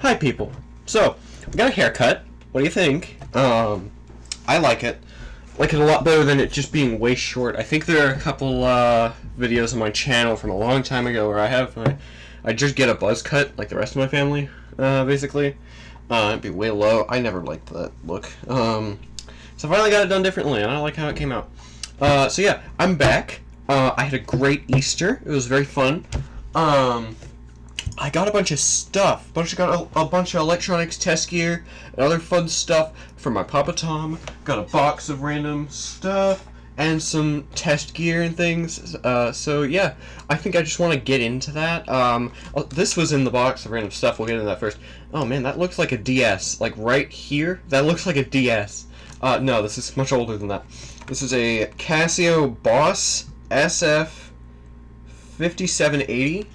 Hi people. So, I got a haircut. What do you think? I like it. Like it a lot better than it just being way short. I think there are a couple videos on my channel from a long time ago where I just get a buzz cut like the rest of my family, basically. It'd be way low. I never liked that look. So I finally got it done differently, and I like how it came out. So yeah, I'm back. I had a great Easter. It was very fun. I got a bunch of stuff. Got a bunch of electronics test gear and other fun stuff from my Papa Tom. Got a box of random stuff and some test gear and things. So yeah, I think I just want to get into that. This was in the box of random stuff. We'll get into that first. Oh man, that looks like a DS. Like right here, that looks like a DS. No, this is much older than that. This is a Casio Boss SF 5780.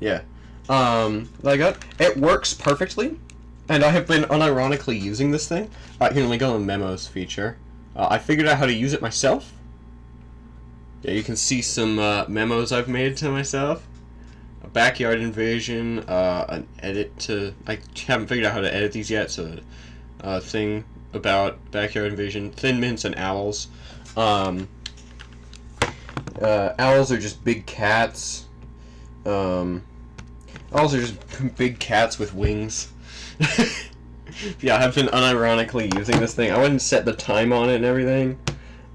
Yeah. That I got. It works perfectly, and I have been unironically using this thing. Here, let me go on the memos feature. I figured out how to use it myself. Yeah, you can see some memos I've made to myself. A backyard invasion, an edit to... I haven't figured out how to edit these yet, so a thing about backyard invasion, thin mints, and owls. Owls are just big cats. Owls are just big cats with wings. Yeah, I've been unironically using this thing. I wouldn't set the time on it and everything.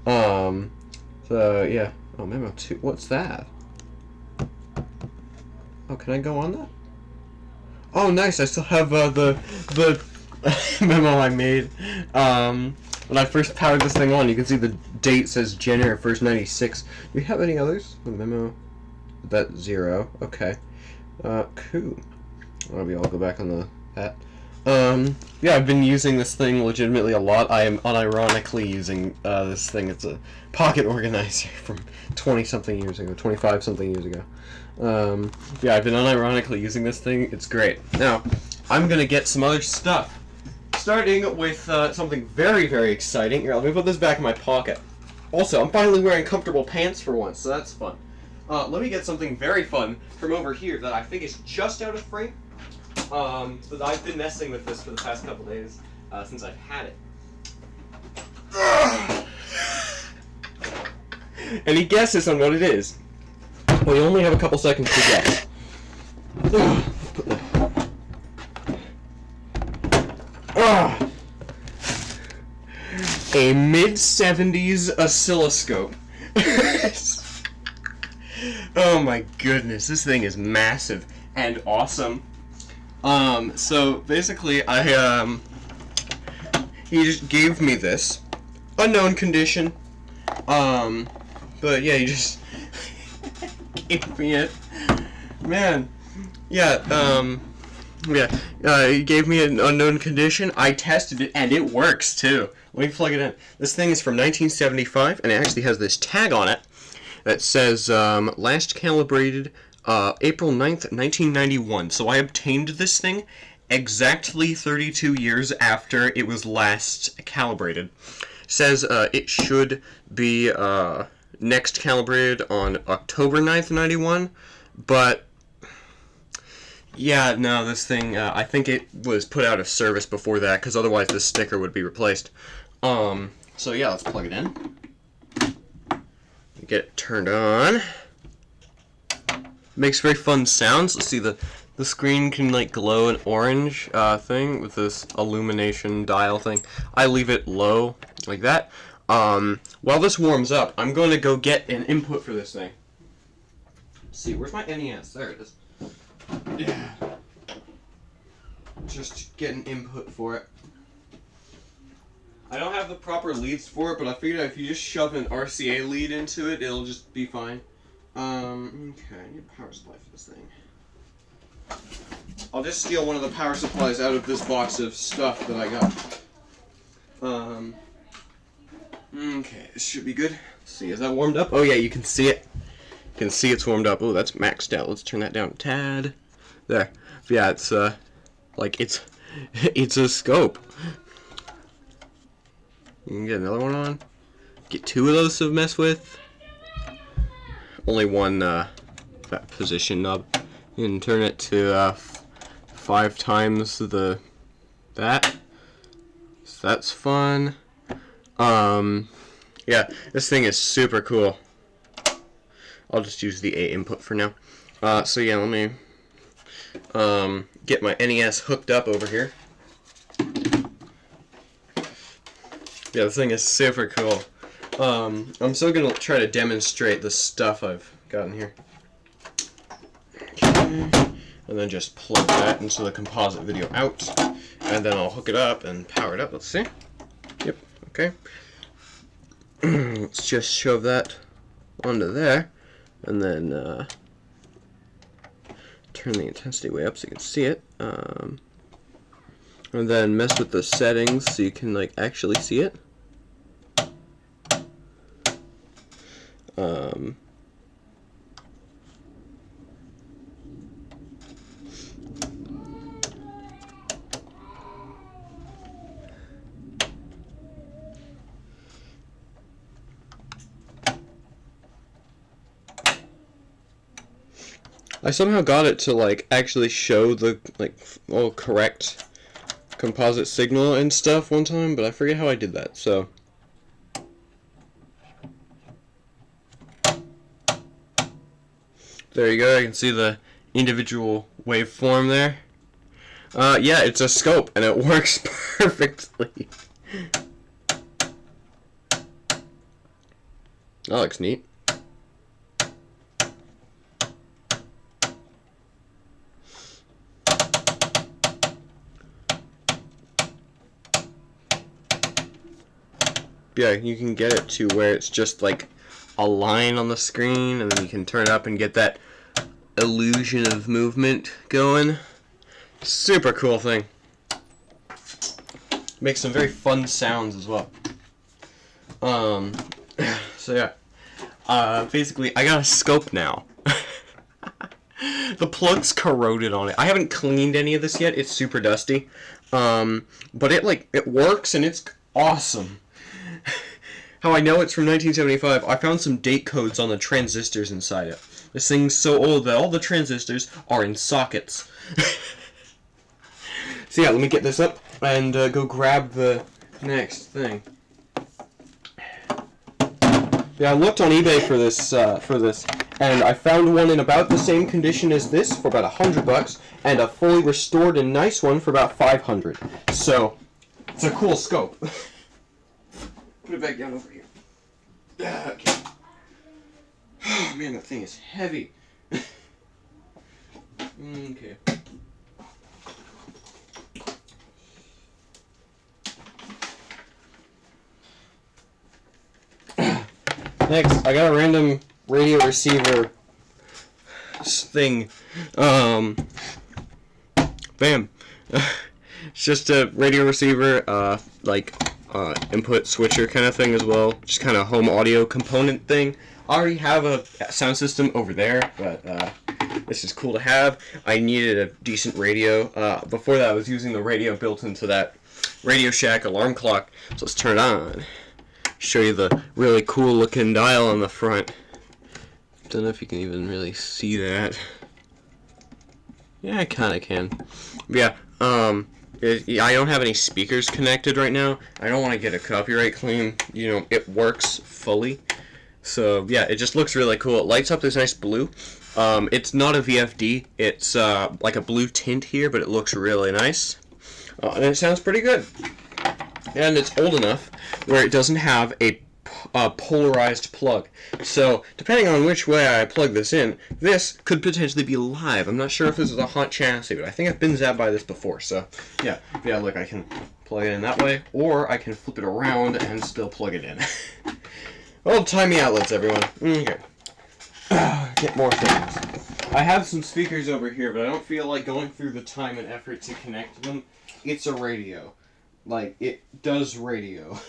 So yeah. Oh, memo 2. What's that? Oh, can I go on that? Oh, nice. I still have the memo I made. When I first powered this thing on, you can see the date says January 1st, 96. Do you have any others? The memo. That 0. Okay. Cool. Maybe I'll go back on that. Yeah, I've been using this thing legitimately a lot. I am unironically using this thing. It's a pocket organizer from 20-something years ago, 25-something years ago. Yeah, I've been unironically using this thing. It's great. Now, I'm gonna get some other stuff. Starting with something very, very exciting. Here, let me put this back in my pocket. Also, I'm finally wearing comfortable pants for once, so that's fun. Let me get something very fun from over here that I think is just out of frame. But I've been messing with this for the past couple days, since I've had it. Any guesses on what it is? We only have a couple seconds to guess. A mid-70s oscilloscope. Oh my goodness, this thing is massive and awesome. So basically he just gave me this. Unknown condition. But yeah, he just gave me it. Man. Yeah, he gave me an unknown condition. I tested it, and it works, too. Let me plug it in. This thing is from 1975, and it actually has this tag on it that says, last calibrated April 9th, 1991. So I obtained this thing exactly 32 years after it was last calibrated. Says it should be next calibrated on October 9th, 91, but yeah, no, this thing, I think it was put out of service before that, because otherwise this sticker would be replaced. So yeah, let's plug it in. Get it turned on. Makes very fun sounds. Let's see, the screen can like glow an orange thing with this illumination dial thing. I leave it low like that. While this warms up, I'm going to go get an input for this thing. Let's see, where's my NES? There it is. Yeah. Just get an input for it. I don't have the proper leads for it, but I figured out if you just shove an RCA lead into it, it'll just be fine. Okay, I need a power supply for this thing. I'll just steal one of the power supplies out of this box of stuff that I got. Okay, this should be good. Let's see, is that warmed up? Oh yeah, you can see it. You can see it's warmed up. Oh, that's maxed out. Let's turn that down a tad. There. Yeah, it's like it's a scope. You can get another one on. Get two of those to mess with. Only one position knob. You can turn it to 5 times that. So that's fun. Yeah, this thing is super cool. I'll just use the A input for now. So yeah, let me get my NES hooked up over here. Yeah, this thing is super cool. I'm still gonna try to demonstrate the stuff I've got in here. Okay. And then just plug that into the composite video out. And then I'll hook it up and power it up. Let's see. Yep, okay. Let's just shove that onto there. And then turn the intensity way up so you can see it. And then mess with the settings so you can like actually see it. I somehow got it to like actually show the like all correct composite signal and stuff one time, but I forget how I did that. So there you go. You can see the individual waveform there. Yeah, it's a scope and it works perfectly. That looks neat. Yeah, you can get it to where it's just like a line on the screen, and then you can turn it up and get that illusion of movement going. Super cool thing. Makes some very fun sounds as well. So yeah. Basically, I got a scope now. The plug's corroded on it. I haven't cleaned any of this yet. It's super dusty. But it works and it's awesome. How I know it's from 1975, I found some date codes on the transistors inside it. This thing's so old that all the transistors are in sockets. So yeah, let me get this up and go grab the next thing. Yeah, I looked on eBay for this, and I found one in about the same condition as this for about $100, and a fully restored and nice one for about $500. So, it's a cool scope. Put it back down over here. Okay. Oh man, that thing is heavy. Okay. Next, I got a random radio receiver thing. Bam. It's just a radio receiver, input switcher kind of thing as well. Just kind of home audio component thing. I already have a sound system over there, but this is cool to have. I needed a decent radio. Before that, I was using the radio built into that Radio Shack alarm clock. So let's turn it on. Show you the really cool looking dial on the front. Don't know if you can even really see that. Yeah, I kind of can. But yeah, I don't have any speakers connected right now. I don't want to get a copyright claim. You know, it works fully. So yeah, it just looks really cool. It lights up this nice blue. It's not a VFD. It's like a blue tint here, but it looks really nice. And it sounds pretty good. And it's old enough where it doesn't have a polarized plug. So, depending on which way I plug this in, this could potentially be live. I'm not sure if this is a hot chassis, but I think I've been zapped by this before. So, yeah, look, I can plug it in that way, or I can flip it around and still plug it in. Old-timey outlets, everyone. Okay. Get more things. I have some speakers over here, but I don't feel like going through the time and effort to connect them. It's a radio. Like, it does radio.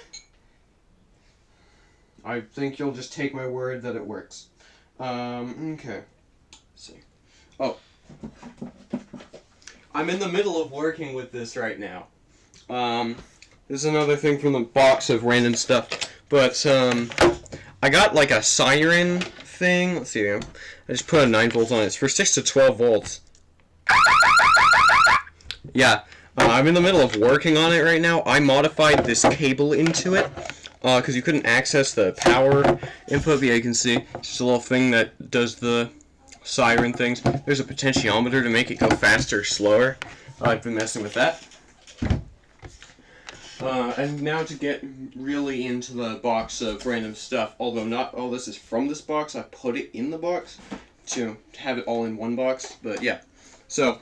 I think you'll just take my word that it works. Okay. Let's see. Oh. I'm in the middle of working with this right now. This is another thing from the box of random stuff. But, I got like a siren thing. Let's see. I just put a 9 volt on it. It's for 6 to 12 volts. Yeah, I'm in the middle of working on it right now. I modified this cable into it because you couldn't access the power input. But yeah, you can see it's just a little thing that does the siren things. There's a potentiometer to make it go faster or slower. I've been messing with that. And now to get really into the box of random stuff, although not all this is from this box, I put it in the box to have it all in one box, but yeah. So,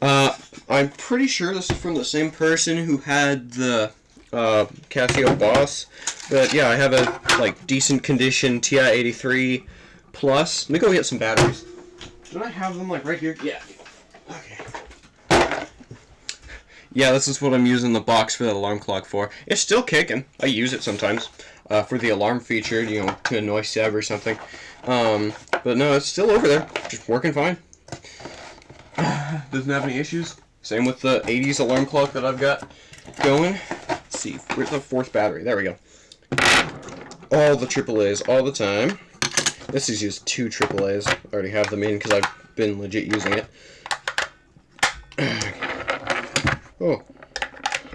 I'm pretty sure this is from the same person who had the Casio Boss, but yeah, I have a, like, decent condition TI-83 Plus. Let me go get some batteries. Don't I have them, like, right here? Yeah. Okay. Yeah, this is what I'm using the box for the alarm clock for. It's still kicking. I use it sometimes for the alarm feature, you know, to annoy Seb or something. But no, it's still over there, just working fine. Doesn't have any issues. Same with the 80s alarm clock that I've got going. Let's see, where's the fourth battery? There we go. All the AAAs, all the time. This is just 2 AAAs. I already have them in because I've been legit using it. Oh,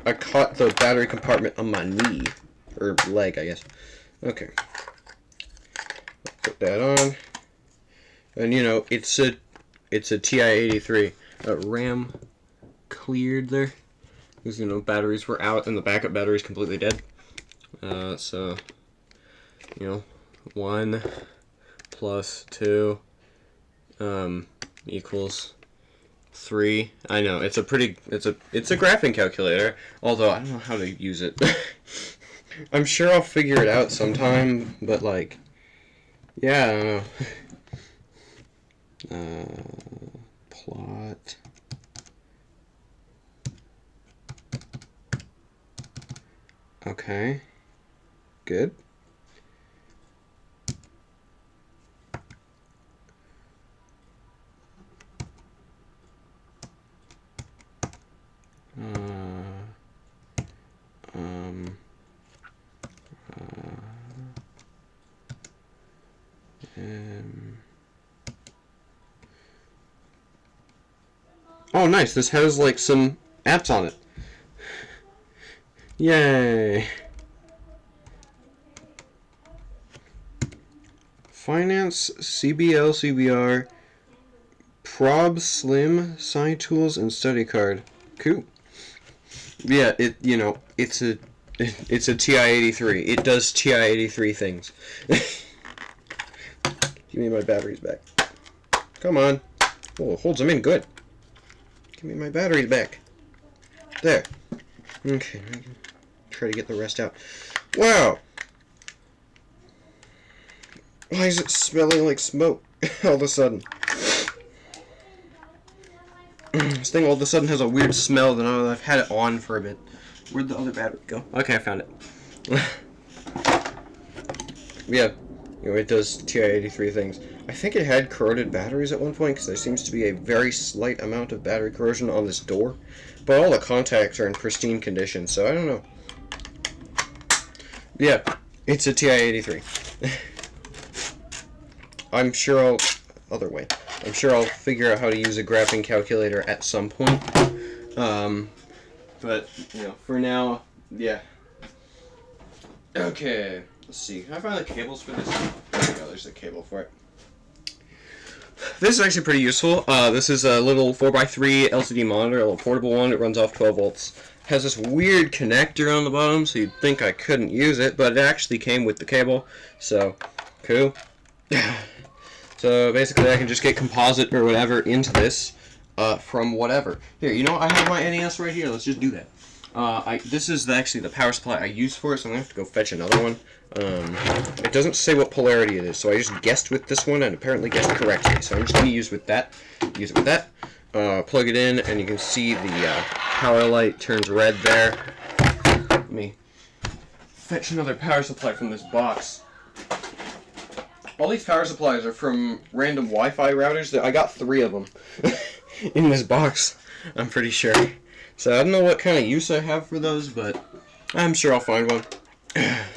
I caught the battery compartment on my knee, or leg, I guess. Okay, put that on, and you know it's a TI-83. RAM cleared there, because you know batteries were out and the backup battery is completely dead. So you know 1 plus 2 equals 3. I know it's a graphing calculator, although I don't know how to use it. I'm sure I'll figure it out sometime, but like, yeah, I don't know. Plot. Okay. Good. Oh, nice. This has, like, some apps on it. Yay. Finance, CBL, CBR, Prob, Slim, SciTools, and Study Card. Cool. Yeah, it's a TI-83. It does TI-83 things. Give me my batteries back. Come on. Oh, it holds them in good. Give me my batteries back. There. Okay, I can try to get the rest out. Wow! Why is it smelling like smoke all of a sudden? This thing all of a sudden has a weird smell that I've had it on for a bit. Where'd the other battery go? Okay, I found it. Yeah, you know, it does TI-83 things. I think it had corroded batteries at one point because there seems to be a very slight amount of battery corrosion on this door. But all the contacts are in pristine condition, so I don't know. Yeah, it's a TI-83. I'm sure I'm sure I'll figure out how to use a graphing calculator at some point. But, you know, for now, yeah. Okay, let's see. Can I find the cables for this? There we go, there's the cable for it. This is actually pretty useful. This is a little 4x3 LCD monitor, a little portable one. It runs off 12 volts. Has this weird connector on the bottom, so you'd think I couldn't use it, but it actually came with the cable, so cool. So basically I can just get composite or whatever into this from whatever. Here, you know, I have my NES right here. Let's just do that. This is actually the power supply I use for it, so I'm going to have to go fetch another one. It doesn't say what polarity it is, so I just guessed with this one and apparently guessed correctly. So I'm just going to use it with that. Plug it in, and you can see the power light turns red there. Let me fetch another power supply from this box. All these power supplies are from random Wi-Fi routers. I got 3 of them in this box, I'm pretty sure. So I don't know what kind of use I have for those, but I'm sure I'll find one.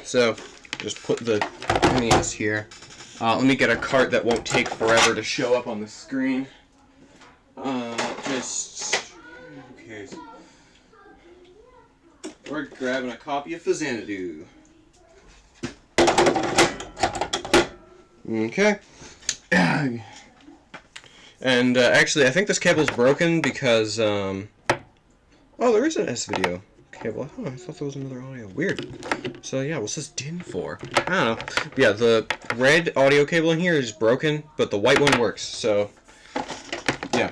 So just put the NES here. Let me get a cart that won't take forever to show up on the screen. case. We're grabbing a copy of Xanadu. Okay. And actually, I think this cable's broken because, oh, there is an S-video cable. Oh, I thought there was another audio. Weird. So, yeah, what's this DIN for? I don't know. But yeah, the red audio cable in here is broken, but the white one works. So, yeah.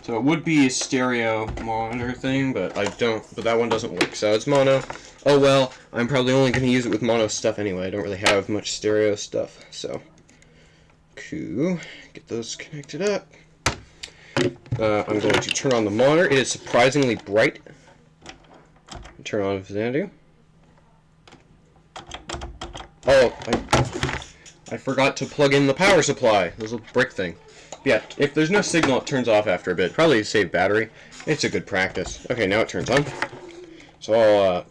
So it would be a stereo monitor thing, but that one doesn't work. So it's mono. Oh, well, I'm probably only going to use it with mono stuff anyway. I don't really have much stereo stuff, so. Cool. Get those connected up. I'm going to turn on the monitor. It is surprisingly bright. Turn on Xanadu. Oh, I forgot to plug in the power supply. This little brick thing. Yeah, if there's no signal, it turns off after a bit. Probably to save battery. It's a good practice. Okay, now it turns on. So I'll,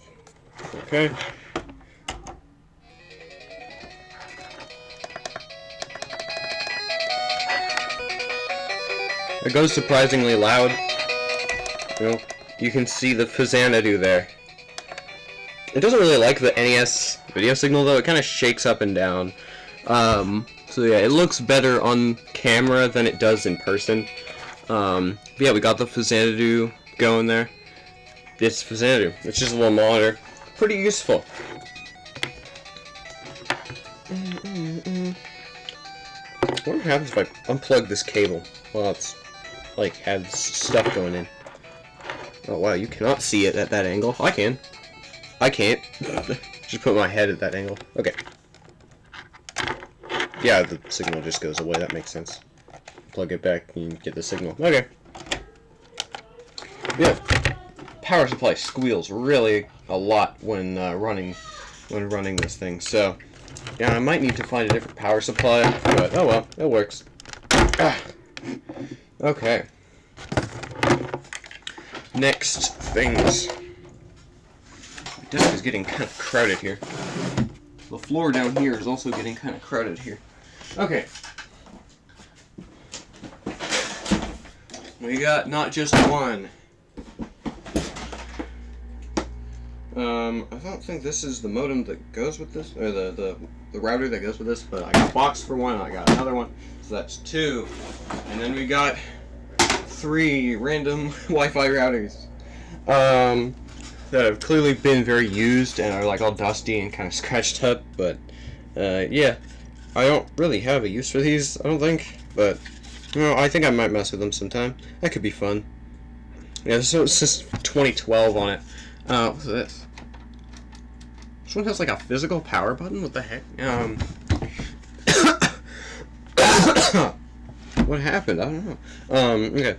okay. It goes surprisingly loud. You know, you can see the Xanadu there. It doesn't really like the NES video signal though. It kind of shakes up and down. So yeah, it looks better on camera than it does in person. But yeah, we got the Xanadu going there. It's Xanadu. It's just a little monitor. Pretty useful. What happens if I unplug this cable? Well, it's like has stuff going in. Oh wow, you cannot see it at that angle. I can. I can't. Just put my head at that angle. Okay. Yeah, the signal just goes away. That makes sense. Plug it back and you get the signal. Okay. Yeah. Power supply squeals really a lot when running this thing. So, yeah, I might need to find a different power supply, but oh well, it works. Okay. Next things. My desk is getting kind of crowded here. The floor down here is also getting kind of crowded here. Okay. We got not just one. I don't think this is the modem that goes with this, or the router that goes with this, but I got a box for one, and I got another one, so that's two. And then we got 3 random Wi-Fi routers. That have clearly been very used and are like all dusty and kind of scratched up, but yeah, I don't really have a use for these, I don't think, but you know, I think I might mess with them sometime. That could be fun. Yeah, so it's just 2012 on it. What's this? This one has like a physical power button? What the heck? What happened? I don't know. Okay.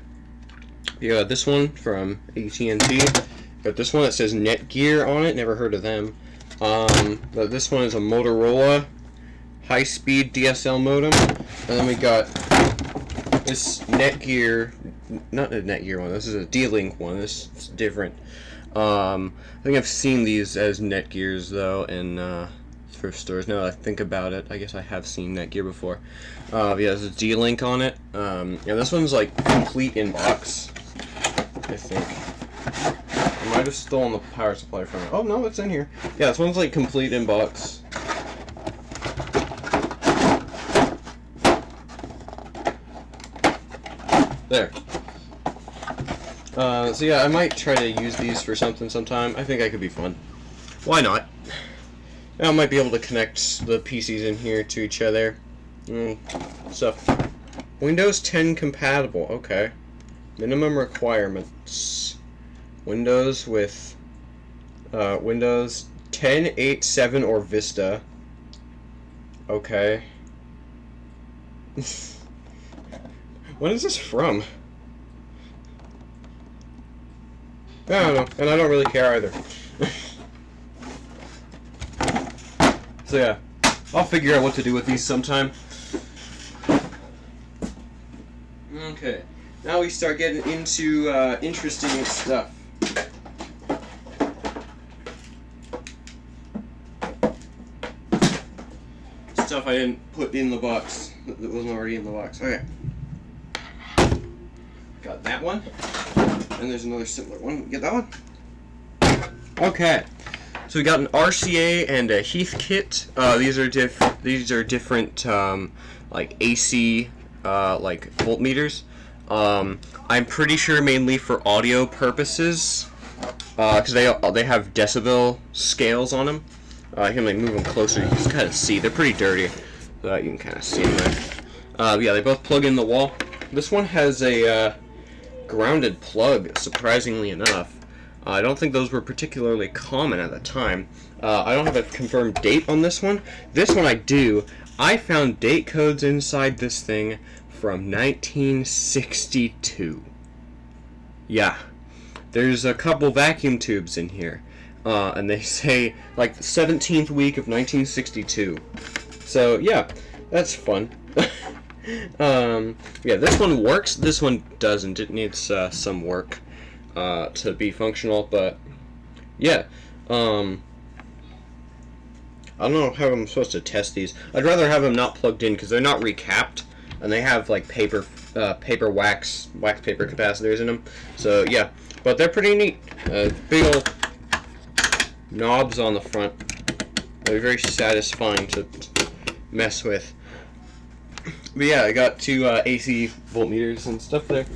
You got this one from AT&T. Got this one that says Netgear on it. Never heard of them. But this one is a Motorola high-speed DSL modem. And then we got this Netgear, not a Netgear one. This is a D-Link one. This is different. I think I've seen these as Netgears though in thrift stores. Now that I think about it, I guess I have seen Netgear before. Yeah, there's a D-Link on it. Yeah, this one's like complete in box, I think. I might have stolen the power supply from it. Oh no, it's in here. Yeah, this one's like complete in box. There. So yeah, I might try to use these for something sometime. I think that could be fun. Why not? I might be able to connect the PCs in here to each other. Stuff. Windows 10 compatible. Okay. Minimum requirements. Windows with Windows 10, 8, 7, or Vista. Okay. When is this from? I don't know, and I don't really care either. So yeah, I'll figure out what to do with these sometime. Okay, now we start getting into interesting stuff. Stuff I didn't put in the box, that wasn't already in the box. Okay. Got that one. And there's another similar one. Get that one? Okay. So we got an RCA and a Heath kit. These are different like AC like voltmeters. I'm pretty sure mainly for audio purposes, because they have decibel scales on them. I can like move them closer. You can kind of see. They're pretty dirty, so you can kind of see them there. Yeah, they both plug in the wall. This one has a grounded plug, surprisingly enough. I don't think those were particularly common at the time. I don't have a confirmed date on this one. This one I do. I found date codes inside this thing from 1962. Yeah. There's a couple vacuum tubes in here. And they say, like, the 17th week of 1962. So, yeah, that's fun. Yeah, this one works. This one doesn't. It needs some work to be functional, but, yeah. I don't know how I'm supposed to test these. I'd rather have them not plugged in, because they're not recapped, and they have, like, wax paper capacitors in them. So, yeah. But they're pretty neat. Big old knobs on the front. They're very satisfying to mess with. But yeah, I got two AC voltmeters and stuff there.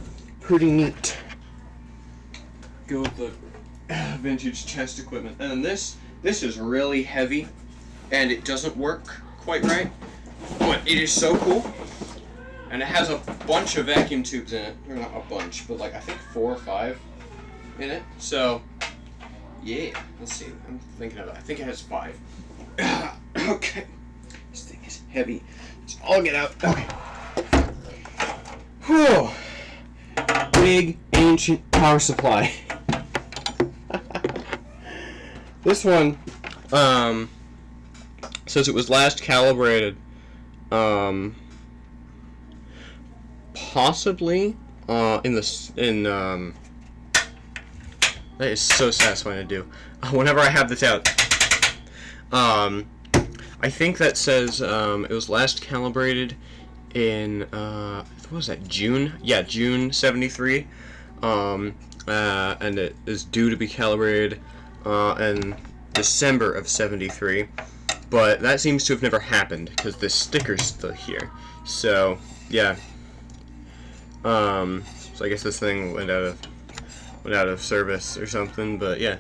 Pretty neat. Go with the vintage test equipment. And then this is really heavy, and it doesn't work quite right. But it is so cool. And it has a bunch of vacuum tubes in it. Or not a bunch, but like I think 4 or 5 in it. So yeah, let's see. I'm thinking of it. I think it has 5. Okay. This thing is heavy. Let's all get out. Okay. Whew. Big, ancient power supply. This one says it was last calibrated possibly that is so satisfying to do. Whenever I have this out, I think that says it was last calibrated in what was that, June? Yeah, June 73, and it is due to be calibrated in December of 73. But that seems to have never happened because the sticker's still here. So yeah. So I guess this thing went out of service or something, but yeah,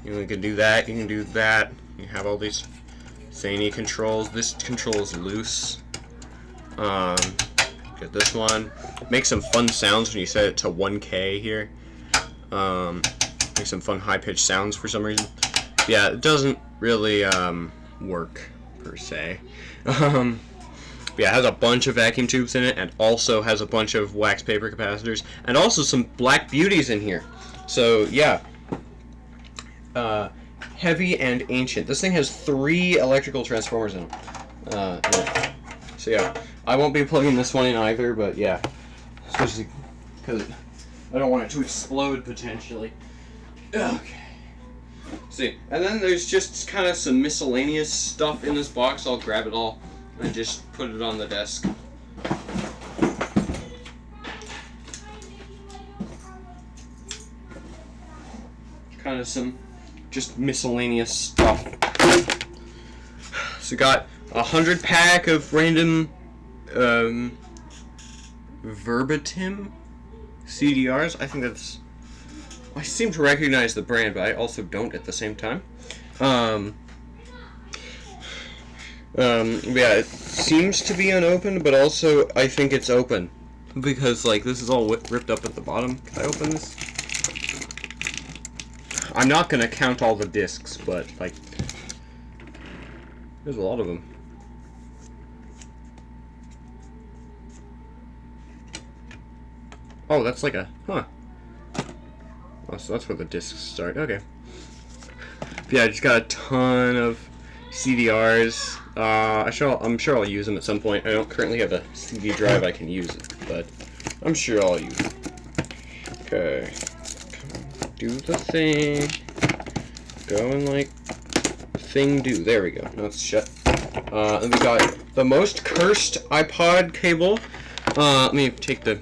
you can do that, you can do that, you have all these zany controls. This control is loose. Get this one. Make some fun sounds when you set it to 1K here. Make some fun high-pitched sounds for some reason. Yeah, it doesn't really work per se. Yeah, it has a bunch of vacuum tubes in it, and also has a bunch of wax paper capacitors, and also some black beauties in here. So, yeah. Heavy and ancient. This thing has 3 electrical transformers in it. So, yeah. I won't be plugging this one in either, but yeah. Especially because I don't want it to explode, potentially. Okay. See, and then there's just kind of some miscellaneous stuff in this box. I'll grab it all and just put it on the desk. Kind of some just miscellaneous stuff. So got 100 pack of random verbatim CDRs. I think that's... I seem to recognize the brand, but I also don't at the same time. Yeah, it seems to be unopened, but also I think it's open. Because, like, this is all ripped up at the bottom. Can I open this? I'm not gonna count all the discs, but, like, there's a lot of them. Oh, that's like a... Huh. Oh, so that's where the discs start. Okay. Yeah, I just got a ton of CDRs. I'm sure I'll use them at some point. I don't currently have a CD drive I can use it, but I'm sure I'll use it. Okay. Do the thing. Go and, like, thing do. There we go. Now it's shut. And we got the most cursed iPod cable. Let me take the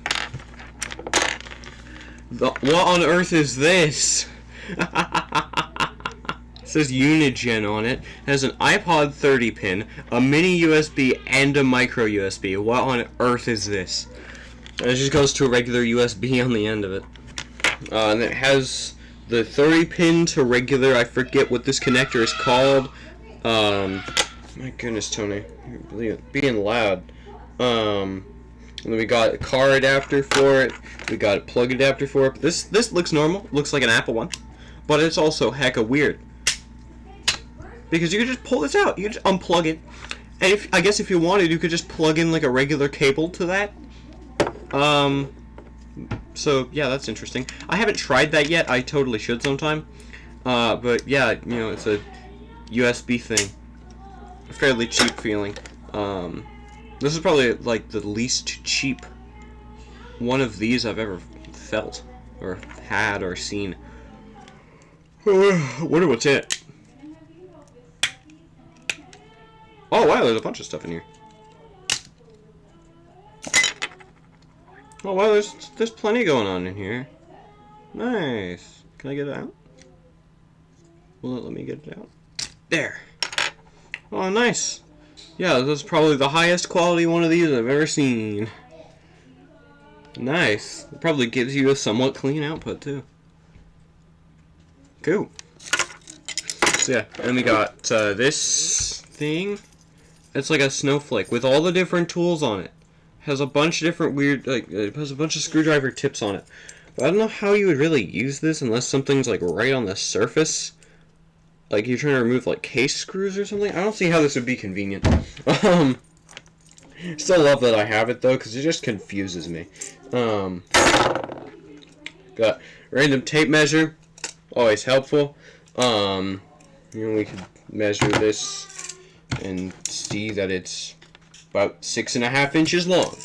What on earth is this? It says Unigen on it. It has an iPod 30 pin, a mini USB, and a micro USB. What on earth is this? And it just goes to a regular USB on the end of it. And it has the 30 pin to regular. I forget what this connector is called. My goodness, Tony, you're being loud. And then we got a car adapter for it. We got a plug adapter for it. This looks normal. Looks like an Apple one, but it's also hecka weird because you could just pull this out. You could just unplug it, and I guess if you wanted, you could just plug in like a regular cable to that. So yeah, that's interesting. I haven't tried that yet. I totally should sometime. But yeah, you know, it's a USB thing. A fairly cheap feeling. This is probably like the least cheap one of these I've ever felt or had or seen. Wonder what's it. Oh wow, there's a bunch of stuff in here. Oh wow, there's plenty going on in here. Nice. Can I get it out? Will it let me get it out? There. Oh nice. Yeah, this is probably the highest quality one of these I've ever seen. Nice. It probably gives you a somewhat clean output too. Cool. So yeah, and we got this thing. It's like a snowflake with all the different tools on it. Has a bunch of different weird, like, it has a bunch of screwdriver tips on it. But I don't know how you would really use this unless something's like right on the surface. Like you're trying to remove like case screws or something. I don't see how this would be convenient. Still love that I have it though, because it just confuses me. Got random tape measure, always helpful. You know, we could measure this and see that it's about 6.5 inches long.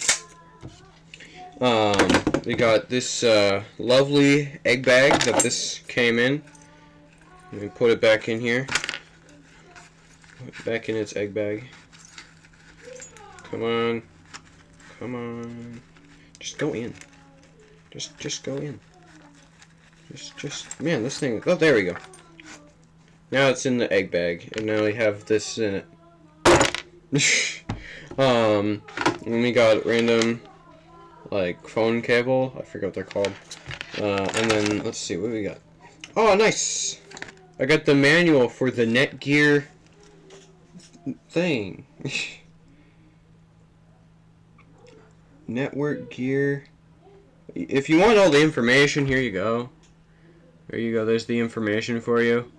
We got this lovely egg bag that this came in. Let me put it back in here. Put it back in its egg bag. Come on. Come on. Just go in. Just go in. Just man, this thing, oh there we go. Now it's in the egg bag, and now we have this in it. And we got random like phone cable, I forget what they're called. And then let's see what we got. Oh nice! I got the manual for the Netgear thing. Network gear. If you want all the information, here you go. There you go, there's the information for you.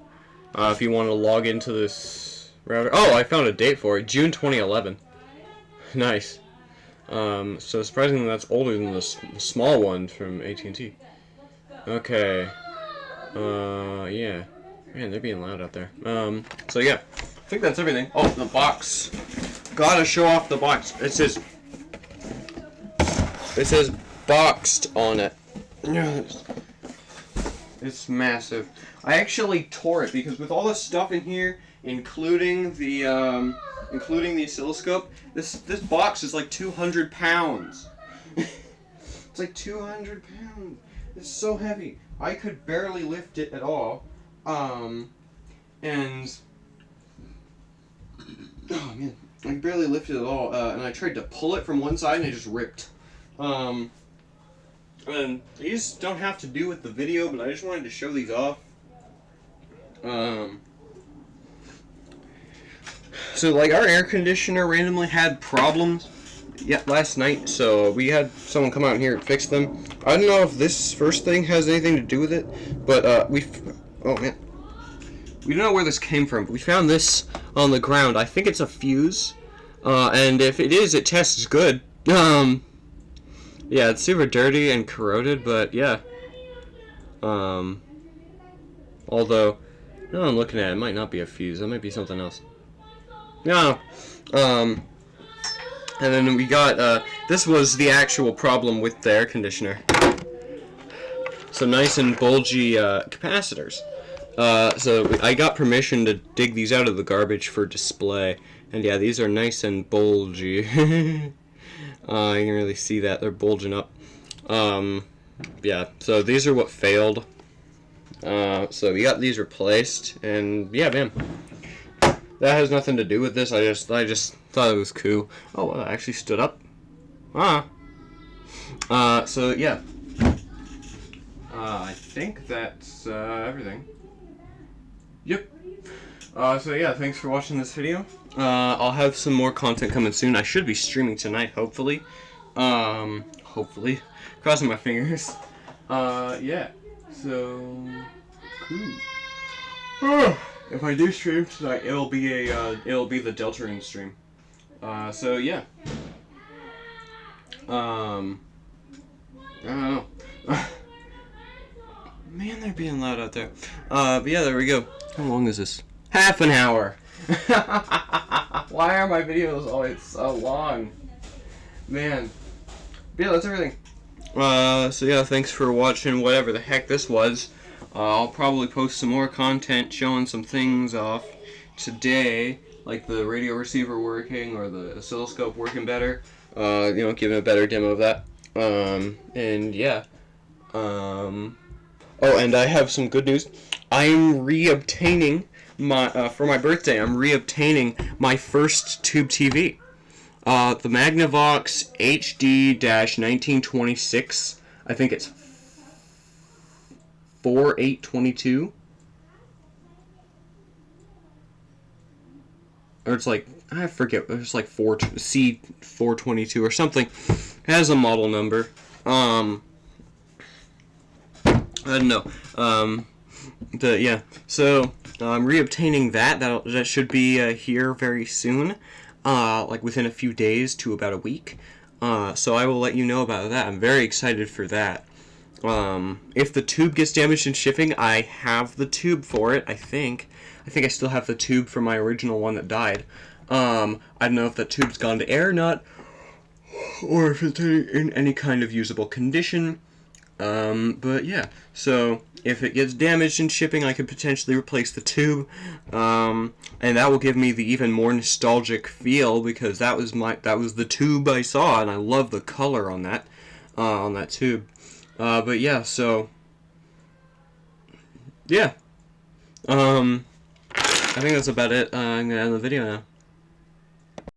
If you want to log into this router. Oh, I found a date for it. June 2011. Nice. So surprisingly that's older than the small one from AT&T. Okay. Yeah. Man, they're being loud out there. So yeah. I think that's everything. Oh, the box. Gotta show off the box. It says boxed on it. It's massive. I actually tore it because with all the stuff in here, including the oscilloscope, this box is like 200 pounds. It's like 200 pounds. It's so heavy. I could barely lift it at all. And oh man, I could barely lift it at all. And I tried to pull it from one side and it just ripped. And these don't have to do with the video, but I just wanted to show these off. So like our air conditioner randomly had problems last night, so we had someone come out here and fix them. I don't know if this first thing has anything to do with it, but oh man, we don't know where this came from. But we found this on the ground. I think it's a fuse, and if it is, it tests good. Yeah, it's super dirty and corroded, but yeah. Although, now I'm looking at it, it might not be a fuse. It might be something else. No. And then we got, this was the actual problem with the air conditioner. Some nice and bulgy capacitors. So I got permission to dig these out of the garbage for display. And yeah, these are nice and bulgy. You can really see that they're bulging up. yeah, so these are what failed. So we got these replaced, and yeah, man. That has nothing to do with this. I just thought it was cool. Oh, well, I actually stood up. So yeah. I think that's everything. Yep. So yeah, thanks for watching this video. I'll have some more content coming soon. I should be streaming tonight, hopefully. Hopefully. Crossing my fingers. Yeah. So cool. If I do stream tonight, it'll be the Deltarune stream. So yeah. I don't know. Man, they're being loud out there. But yeah, there we go. How long is this? Half an hour. Why are my videos always so long? Man. But yeah, that's everything. So yeah, thanks for watching whatever the heck this was. I'll probably post some more content showing some things off today, like the radio receiver working or the oscilloscope working better. Giving a better demo of that. And yeah. Oh, and I have some good news. I'm reobtaining my for my birthday. I'm reobtaining my first tube TV. The Magnavox HD-1926. I think it's 4822. Or it's like, I forget, it's like C422 or something. It has a model number. I don't know. Yeah. So I'm reobtaining that. That should be here very soon. Like within a few days to about a week. So I will let you know about that. I'm very excited for that. If the tube gets damaged in shipping, I have the tube for it, I think. I think I still have the tube from my original one that died. I don't know if that tube's gone to air or not, or if it's in any kind of usable condition. But yeah, so if it gets damaged in shipping, I could potentially replace the tube, and that will give me the even more nostalgic feel, because that was the tube I saw, and I love the color on that tube. But yeah, so yeah, I think that's about it. I'm gonna end the video now.